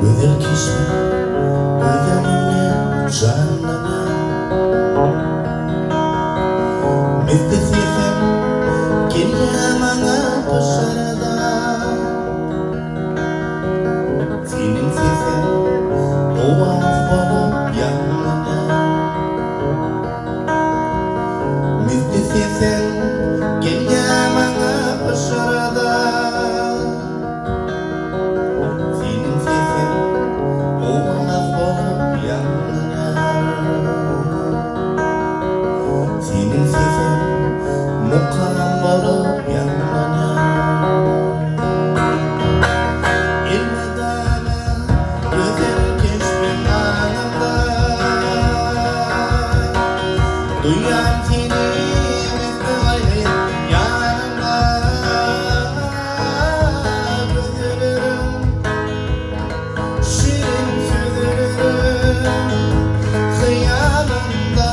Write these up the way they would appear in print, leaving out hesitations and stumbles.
Güzel kişi, güzeline canlanan Müftesiysen geliyor bana başarıdan Senin sesin ovaz bana yanlanan Müftesiysen geliyor bana başarıdan Senin sesin mukaram olup yanlanan İlmedeme güzel geçmin anımda Duyan seni müstahil yanımda Gözlerim şirin sözlerim Hıyalımda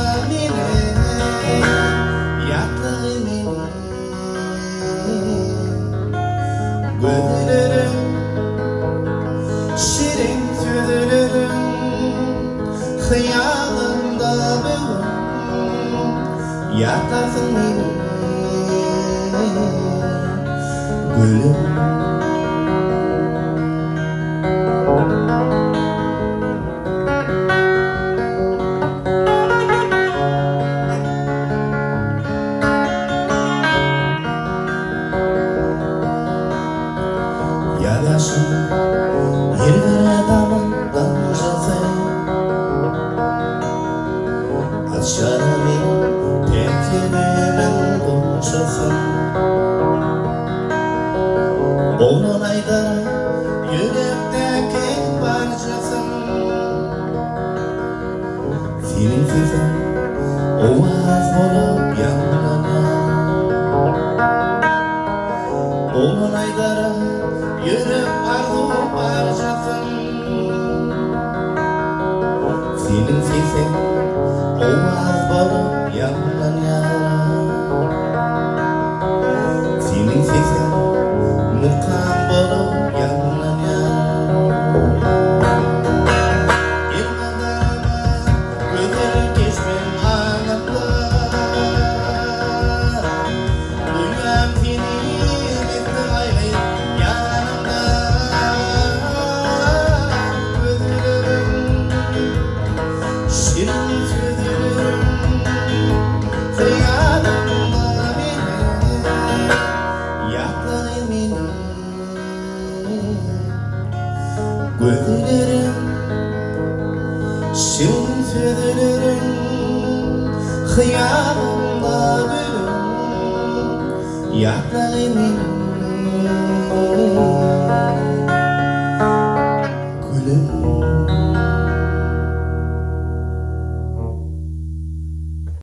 Gözlerim, şirin sözlerim Hıyalımda benim Yatasın benim Gülüm Yadaşım yerlere damından cazay Açarım penceremen konuşasın Onun aydara yürekteki parçasın Senin sesin ovaz bulup yanlanan Onun aydara yürüp arzu parçasın Senin sesin ovaz bulup yanlanan Senin sesin mukan bulup yanlanan İlmadama güzel geçmin anımda Duyan seni müstahil yanımda Gözlerim şirin sözlerim Hıyalımda benim Yaklarım benim Gözlerim şirin sözlerim Hıyalımda benim Yaklarım benim